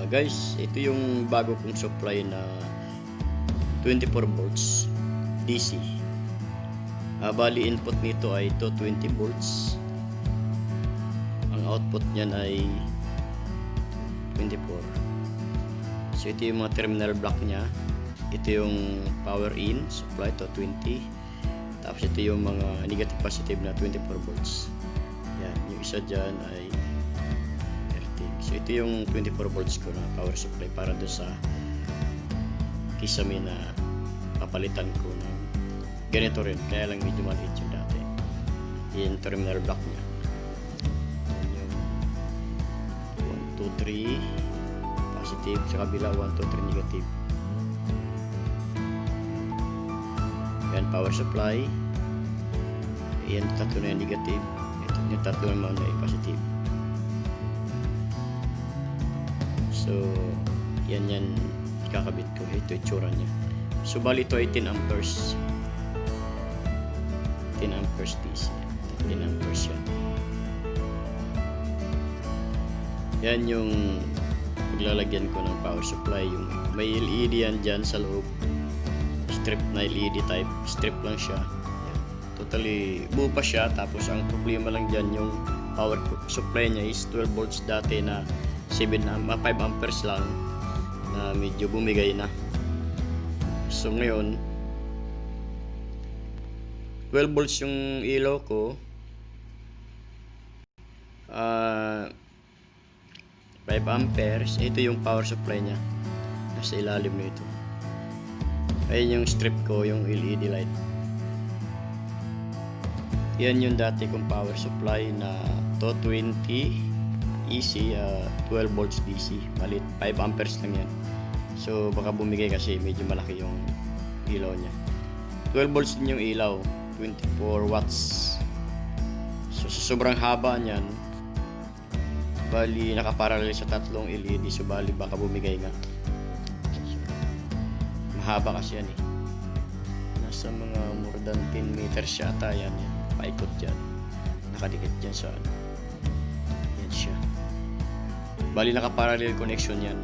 Guys, ito yung bago kong supply na 24 volts DC. Bali input nito ay 220 volts. Ang output niyan ay 24. So ito yung mga terminal block niya. Ito yung power in supply to 20. Tapos ito yung mga negative positive na 24 volts. Yan, yung isa dyan ay earthing. So ito yung 24 volts ko na power supply para doon sa kisame na papalitan ko ng ganito rin. Kaya lang medyo maliit yung dati. Yung terminal block niya. Yan yung 1, 2, 3 positive sa kabila, 1, 2, 3 negative. Yan, power supply. Yan, tatlo na yung negative. Ito yung tatlo naman ay positive. So, yan ikakabit ko. Ito itsura niya. So, bali ito ay 10 amperes. 10 amperes DC. 10 amperes yan. Yan yung paglalagyan ko ng power supply. Yung may LED yan dyan sa loob. Strip na LED type. Strip lang siya. Yan. Totally buo pa siya. Tapos ang problema lang dyan yung power supply niya is 12 volts dati na 5 amperes lang na medyo bumigay na. So ngayon 12 volts yung ilaw ko. 5 amperes. Ito yung power supply niya. Nasa ilalim nito. Ayun yung strip ko, yung LED light. Yan yung dati kong power supply na 220 EC, 12 volts DC. Malit 5 amperes lang yan. So baka bumigay kasi medyo malaki yung ilaw niya. 12 volts din yung ilaw, 24 watts. So sa sobrang haba niyan, bali nakaparallel sa tatlong LED. So bali baka bumigay nga. Mahaba kasi yan eh. Nasa mga more than 10 meters yata yan. Paikot dyan. Nakadikit dyan sa ano. Yan siya. Bali naka-parallel connection yan.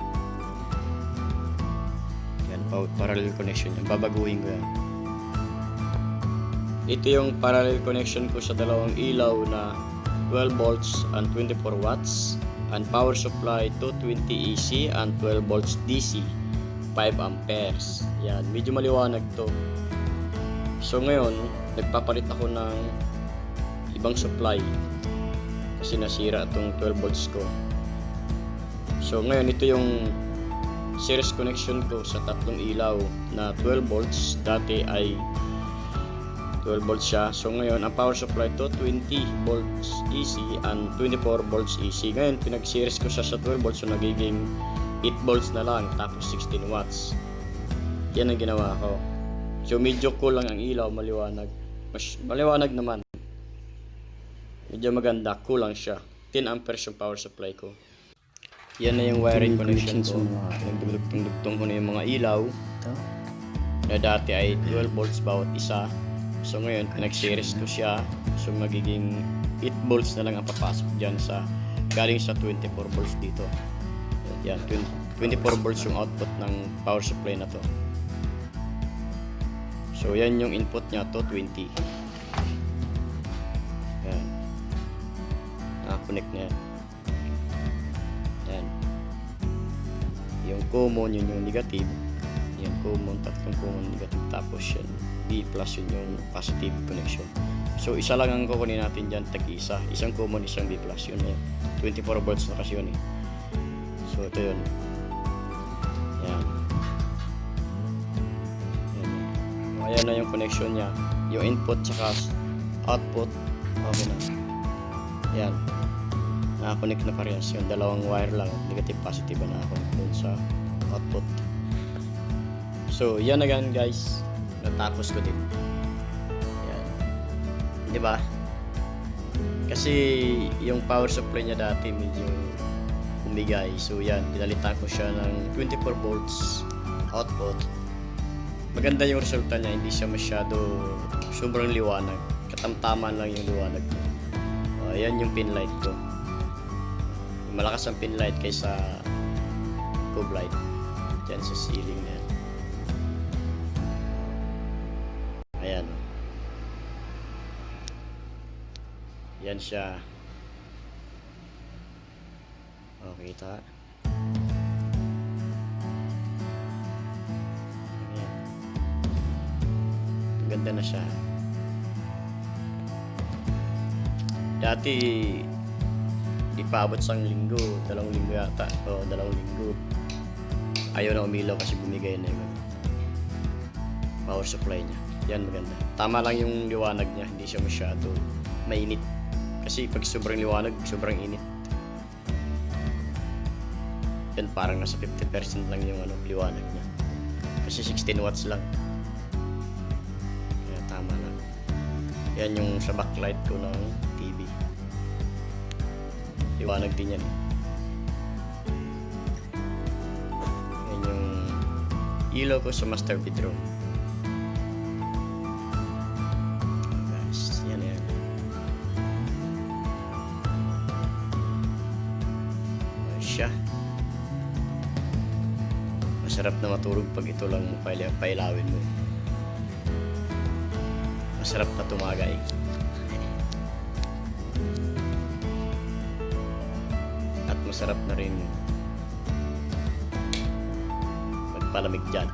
Yan, parallel connection yan. Babaguhin ko yan. Ito yung parallel connection ko sa dalawang ilaw na 12 volts and 24 watts. And power supply 220 AC and 12 volts DC. 5 amperes. Yan, medyo maliwanag to. So ngayon, nagpapalit ako ng ibang supply kasi nasira itong 12 volts ko. So ngayon, ito yung series connection ko sa tatlong ilaw na 12 volts. Dati ay 12 volts siya. So ngayon, ang power supply to 20 volts AC and 24 volts AC. Ngayon, pinag-series ko siya sa 12 volts. So nagiging 8 volts na lang, tapos 16 watts. Yan ang ginawa ko. So medyo kulang ang ilaw, maliwanag. Mas maliwanag naman. Medyo maganda, kulang siya. 10 amperes yung power supply ko. Yan na yung wiring connection ko. Nagdugtong ko na yung mga ilaw na dati ay 12 volts bawat isa. So ngayon, pinag-series ko siya. So magiging 8 volts na lang ang papasok dyan sa galing sa 24 volts dito. Yan, 24 volts yung output ng power supply na to. So yan yung input niya to 20. Yan. Naka-connect na yan. Yan. Yung common, yun yung negative. Yan, common, tatlong common negative. Tapos yan, B plus yun yung positive connection. So isa lang ang kukunin natin dyan, tag-isa. Isang common, isang B plus. Yun na yun. 24 volts na kasi yun eh. So ito yun. Yan. Ayan na yung connection niya. Yung input tsaka output. Okay na. Yan. Naka-connect na parehas. Yung dalawang wire lang. Negative positive na naka-connect dun sa output. So yan na gan guys. Natapos ko din. Yan. Diba? Kasi yung power supply niya dati medyo bumigay. So yan, pinalitan ko siya ng 24 volts output. Maganda yung resulta niya, hindi siya masyado sobrang liwanag. Katamtaman lang yung liwanag niya. Ayan yung pin light ko. Malakas ang pin light kaysa tube light dyan sa ceiling na yan. Ayan. Yan siya. O, kita. Ayan. Ganda na siya. Dati ipaabot sa linggo, 2 linggo yata. O, 2 linggo. Ayaw na umilaw kasi bumigay na yung power supply niya. Yan, maganda. Tama lang yung liwanag niya, hindi siya masyado mainit. Kasi pag sobrang liwanag, sobrang init. Yan, parang nasa 50% lang yung liwanag niya. Kasi 16 watts lang. Kaya tama lang. Yan yung sa backlight ko ng TV. Liwanag din yan. Yan yung ilaw ko sa master bedroom. Guys, yan. Siya. Masarap na matulog pag ito lang pailawin mo. Masarap na tumagay. At masarap na rin magpalamig dyan.